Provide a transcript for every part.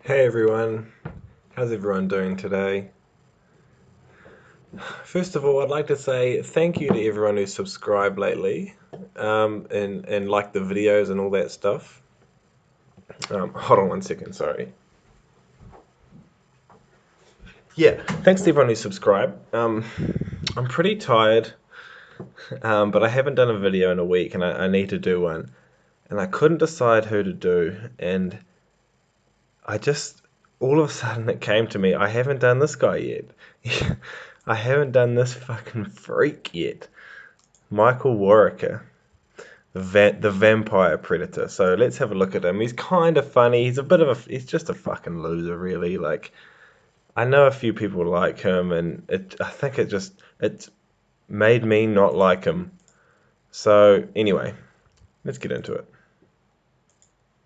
Hey everyone, how's everyone doing today? First of all, I'd like to say thank you to everyone who's subscribed lately, and liked the videos and all that stuff. Hold on one second, sorry. Yeah, thanks to everyone who subscribed. I'm pretty tired, but I haven't done a video in a week, and I need to do one. And I couldn't decide who to do, and I just, all of a sudden it came to me, I haven't done this guy yet. I haven't done this fucking freak yet. Michael Warrecker, the vampire predator. So let's have a look at him. He's kind of funny. He's just a fucking loser, really. Like, I know a few people like him, and I think it's made me not like him. So anyway, let's get into it.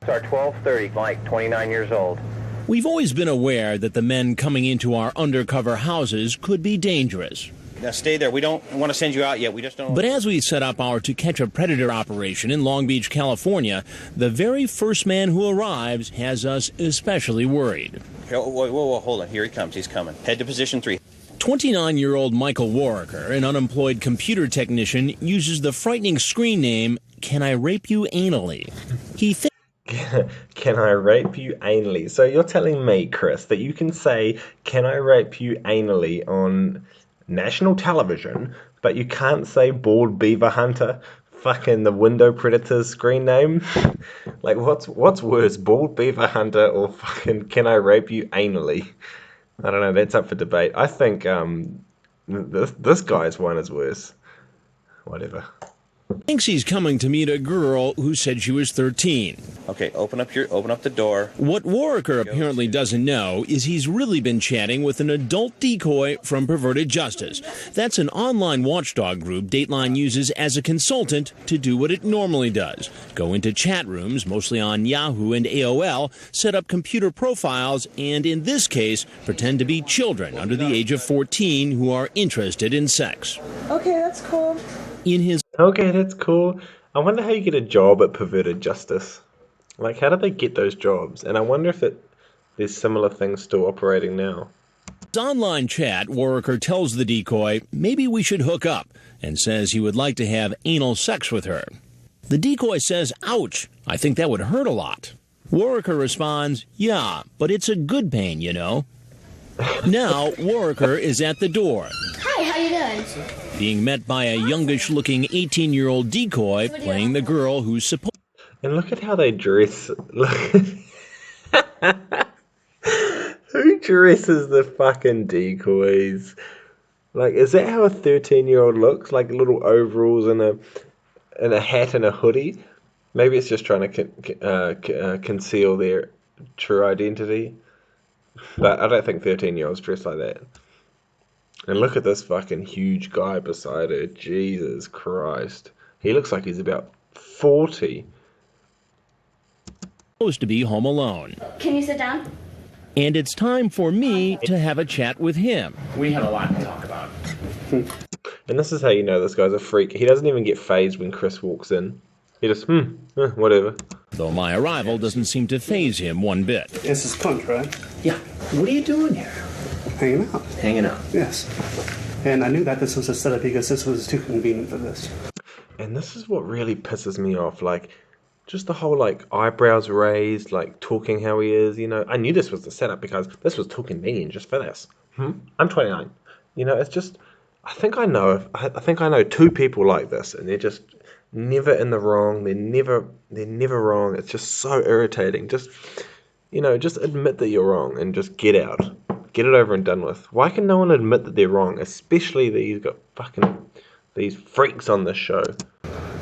Our 1230, Mike, 29 years old. We've always been aware that the men coming into our undercover houses could be dangerous. Now stay there. We don't want to send you out yet. We just don't. But as we set up our To Catch a Predator operation in Long Beach, California, the very first man who arrives has us especially worried. Whoa, hold on. Here he comes. He's coming. Head to position 3. 29-year-old Michael Warrecker, an unemployed computer technician, uses the frightening screen name, "Can I Rape You Anally?" He thinks Can I rape you anally? So you're telling me, Chris, that you can say, "Can I rape you anally" on national television, but you can't say "bald beaver hunter," fucking the window predator's screen name? Like, what's worse, bald beaver hunter or fucking "Can I rape you anally"? I don't know. That's up for debate. I think this guy's one is worse. Whatever. he's coming to meet a girl who said she was 13. Okay, open up the door. What Warrecker apparently doesn't know is he's really been chatting with an adult decoy from Perverted Justice. That's an online watchdog group Dateline uses as a consultant to do what it normally does. Go into chat rooms, mostly on Yahoo and AOL, set up computer profiles, and in this case, pretend to be children under the age of 14 who are interested in sex. Okay, that's cool. In his Okay, that's cool. I wonder how you get a job at Perverted Justice. Like, how do they get those jobs? And I wonder if there's similar things still operating now. online chat, Warrecker tells the decoy maybe we should hook up and says he would like to have anal sex with her. The decoy says, "Ouch, I think that would hurt a lot." Warrecker responds, "Yeah, but it's a good pain, you know." Now, Warrecker is at the door, Hi, how you doing? being met by a youngish-looking 18-year-old decoy playing the girl who's supposed And look at how they dress. Look. Who dresses the fucking decoys? Like, is that how a 13-year-old looks? Like little overalls and a hat and a hoodie? Maybe it's just trying to conceal their true identity. But I don't think 13-year-olds dress like that. And look at this fucking huge guy beside her. Jesus Christ. He looks like he's about 40. to be home alone. Can you sit down? And it's time for me to have a chat with him. We have a lot to talk about. And this is how you know this guy's a freak. He doesn't even get fazed when Chris walks in. He just, whatever. Though my arrival doesn't seem to faze him one bit. This is Punch, right? Yeah. What are you doing here? Hanging out. Hanging out. Yes. And I knew that this was a setup because this was too convenient for this. And this is what really pisses me off. Like, just the whole, like, eyebrows raised, like, talking how he is, you know. I knew this was the setup because this was too convenient just for this. I'm 29. You know, it's just, I think I know two people like this, and they're just never in the wrong. They're never wrong. It's just so irritating. Just, you know, just admit that you're wrong and just get out. Get it over and done with. Why can no one admit that they're wrong? Especially these freaks on this show.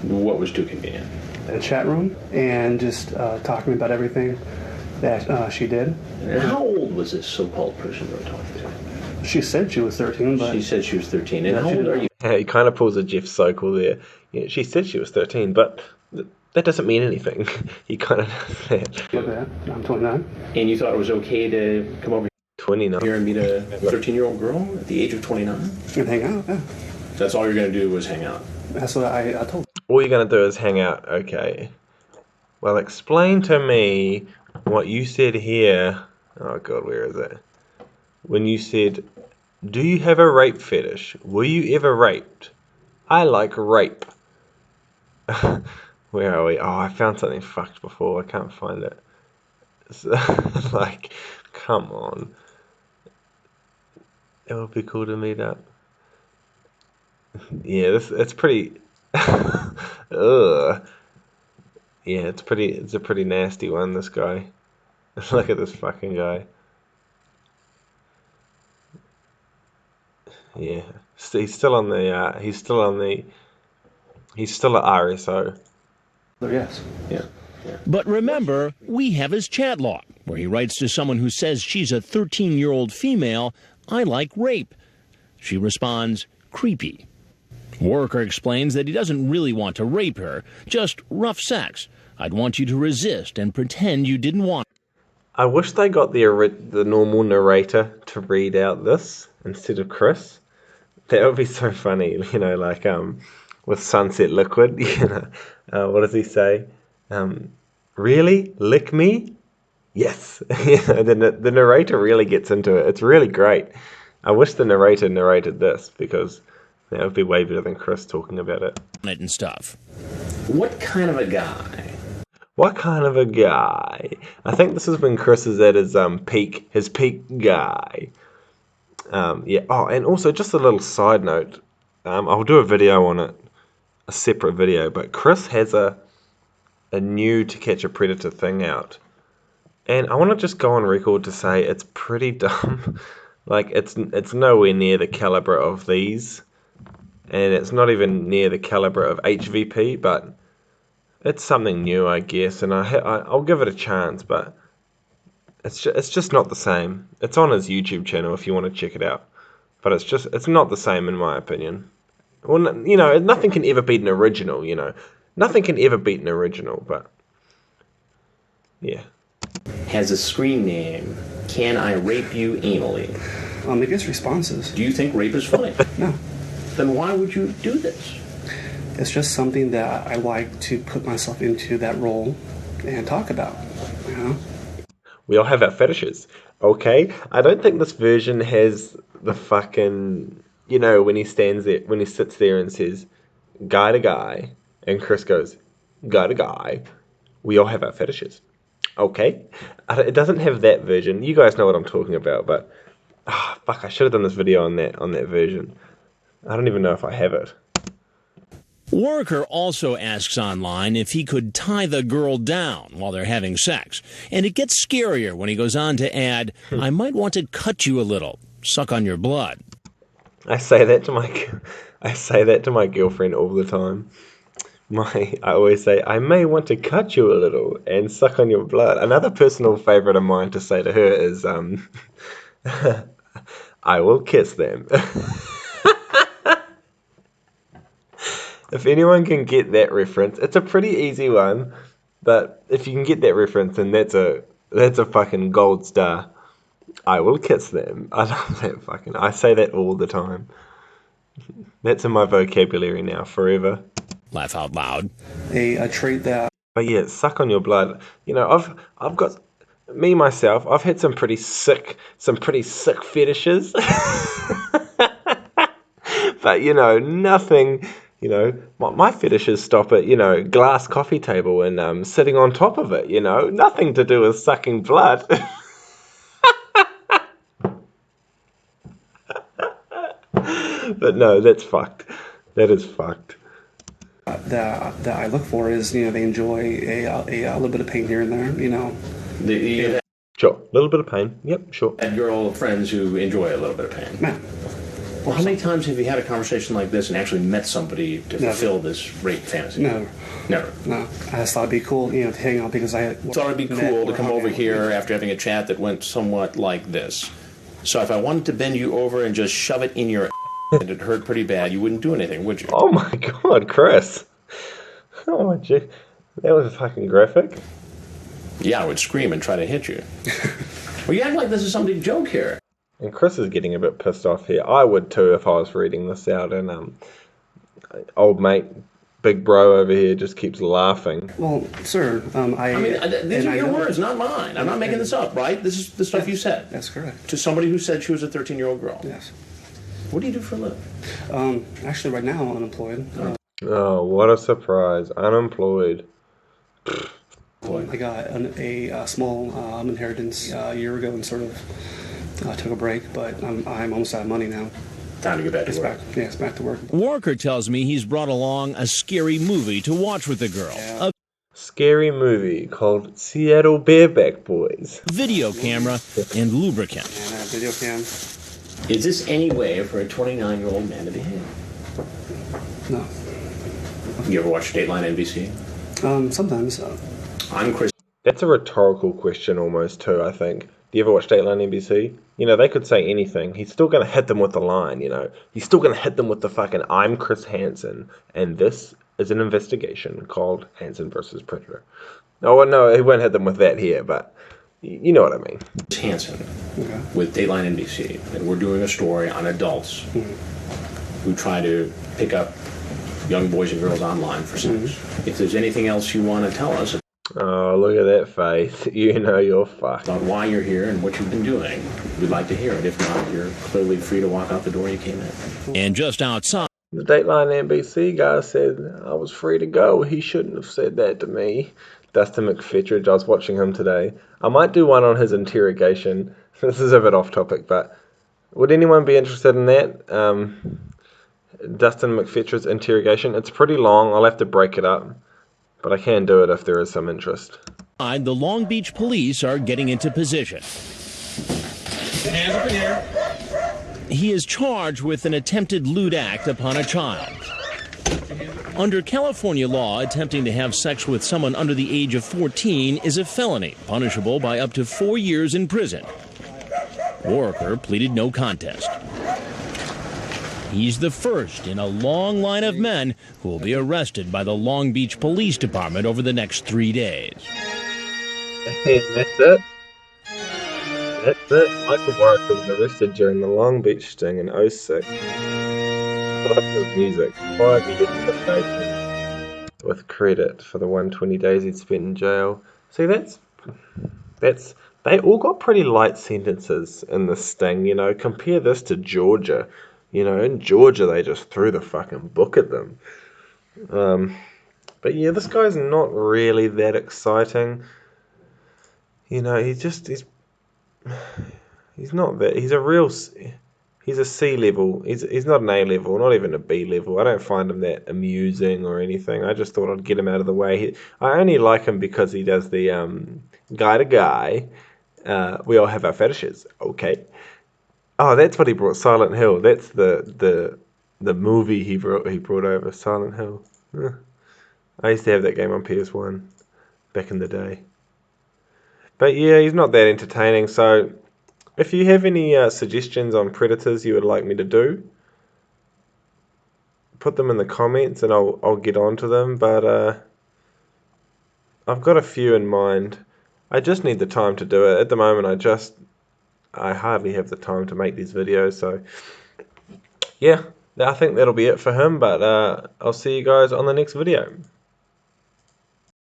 What was too convenient? In a chat room and just talking about everything that she did. And how old was this so-called person you were talking to? She said she was 13, but... She said she was 13. And how old are you? Yeah, he kind of pulls a Jeff Sokol there. Yeah, she said she was 13, but that doesn't mean anything. He kind of does that. Look at that. I'm 29. And you thought it was okay to come over 29. here and meet a 13-year-old girl at the age of 29? And hang out, yeah. That's all you're going to do was hang out? That's what I told her. All you're going to do is hang out. Okay. Well, explain to me what you said here Oh god, where is it? When you said, do you have a rape fetish? Were you ever raped? I like rape. Where are we? Oh, I found something fucked before. I can't find it. Like, come on. It would be cool to meet up. Yeah, it's pretty. Ugh. Yeah, it's a pretty nasty one, this guy. Look at this fucking guy. Yeah. He's still on the he's still at RSO. Yes. Yeah. But remember, we have his chat log, where he writes to someone who says she's a 13-year-old female, I like rape. She responds, creepy. Warrecker explains that he doesn't really want to rape her, just rough sex. I'd want you to resist and pretend you didn't want it. I wish they got the normal narrator to read out this instead of Chris. That would be so funny, you know, like with Sunset Liquid, you know. What does he say? Really? Lick me? Yes. Yeah, the narrator really gets into it. It's really great. I wish the narrator narrated this because that would be way better than Chris talking about it. And stuff. What kind of a guy? What kind of a guy? I think this is when Chris is at his peak guy. Yeah. Oh, and also just a little side note. I'll do a video on it, a separate video. But Chris has a new To Catch a Predator thing out, and I want to just go on record to say it's pretty dumb. Like it's nowhere near the caliber of these, and it's not even near the caliber of HVP. But it's something new, I guess, and I'll give it a chance. But it's just not the same. It's on his YouTube channel if you want to check it out. But it's not the same in my opinion. Well, you know, nothing can ever beat an original, you know. Nothing can ever beat an original, but yeah. Has a screen name. Can I rape you anally? It gets responses. Do you think rape is funny? No. Then why would you do this? It's just something that I like to put myself into that role and talk about, you know? We all have our fetishes, okay? I don't think this version has the fucking, you know, when he sits there and says, guy to guy, and Chris goes, guy to guy, we all have our fetishes, okay? It doesn't have that version. You guys know what I'm talking about, but, fuck, I should have done this video on that version. I don't even know if I have it. Warrecker also asks online if he could tie the girl down while they're having sex. And it gets scarier when he goes on to add, I might want to cut you a little, suck on your blood. I say that to my girlfriend all the time. I always say, I may want to cut you a little and suck on your blood. Another personal favorite of mine to say to her is, I will kiss them. If anyone can get that reference, it's a pretty easy one, but if you can get that reference, then that's a fucking gold star. I will kiss them. I love that fucking. I say that all the time. That's in my vocabulary now, forever. Laugh out loud. A trait that But yeah, suck on your blood. You know, I've got me myself. I've had some pretty sick fetishes. But you know, nothing. You know, my fetishes stop at, you know, glass coffee table and sitting on top of it, you know. Nothing to do with sucking blood. But no, that's fucked. That is fucked. that I look for is, you know, they enjoy a little bit of pain here and there, you know. You Sure, a little bit of pain. Yep, sure. had girl friends who enjoy a little bit of pain. Man, Well, how many times have you had a conversation like this and actually met somebody to fulfill this rape fantasy? no, Never. no. I just thought it'd be cool, you know, to hang out because I Thought it'd be cool to come over here after having a chat that went somewhat like this. So if I wanted to bend you over and just shove it in your and it hurt pretty bad, you wouldn't do anything, would you? Oh my god, Chris. Oh my gee. That was fucking graphic. Yeah, I would scream and try to hit you. Well, you act like this is some big joke here. And Chris is getting a bit pissed off here. I would too if I was reading this out. And old mate, big bro over here just keeps laughing. Well, sir, I mean, these are your know- words, not mine. I'm not making this up, right? This is the stuff you said. That's correct. To somebody who said she was a 13-year-old girl. Yes. What do you do for a living? Actually, right now I'm unemployed. Oh, what a surprise. Unemployed. I got a small inheritance a year ago and sort of took a break, but I'm almost out of money now. Time to get back to work. It's back to work. Warrecker tells me he's brought along a scary movie to watch with the girl. Yeah. Scary movie called Seattle Bareback Boys. A video camera and lubricant. And a video cam. Is this any way for a 29-year-old man to behave? No. You ever watch Dateline NBC? Sometimes. I'm Chris. That's a rhetorical question almost too, I think. Do you ever watch Dateline NBC? You know, they could say anything. He's still going to hit them with the line, you know. He's still going to hit them with the fucking, I'm Chris Hansen, and this is an investigation called Hansen versus Predator. Oh, well, no, he won't hit them with that here, but you know what I mean. Hansen with Dateline NBC, and we're doing a story on adults who try to pick up young boys and girls online for sex. If there's anything else you want to tell us Oh, look at that face. You know you're fucked. about why you're here and what you've been doing, we'd like to hear it. If not, you're clearly free to walk out the door you came in. And just outside, The Dateline NBC guy said I was free to go. He shouldn't have said that to me. Dustin McFetridge, I was watching him today. I might do one on his interrogation. This is a bit off topic, but would anyone be interested in that? Dustin McFetridge's interrogation. It's pretty long. I'll have to break it up, but I can do it if there is some interest. the Long Beach police are getting into position. Hands up in here. He is charged with an attempted lewd act upon a child. Under California law, attempting to have sex with someone under the age of 14 is a felony, punishable by up to 4 years in prison. Warrecker pleaded no contest. He's the first in a long line of men who will be arrested by the Long Beach Police Department over the next 3 days. And that's it. That's it. Michael Warrecker was arrested during the Long Beach sting in 06. Of music, 5 years probation with credit for the 120 days he'd spent in jail. See, that's they all got pretty light sentences in the sting, you know. Compare this to Georgia. You know, in Georgia they just threw the fucking book at them. But yeah, this guy's not really that exciting. You know, he's not that. He's a C level. He's not an A level, not even a B level. I don't find him that amusing or anything. I just thought I'd get him out of the way. I only like him because he does the guy to guy. We all have our fetishes, okay? Oh, that's what he brought. Silent Hill. That's the movie he brought over. Silent Hill. I used to have that game on PS1 back in the day. But yeah, he's not that entertaining. So if you have any suggestions on predators you would like me to do, put them in the comments and I'll get onto them. But I've got a few in mind. I just need the time to do it. At the moment, I hardly have the time to make these videos. So yeah, I think that'll be it for him. But I'll see you guys on the next video.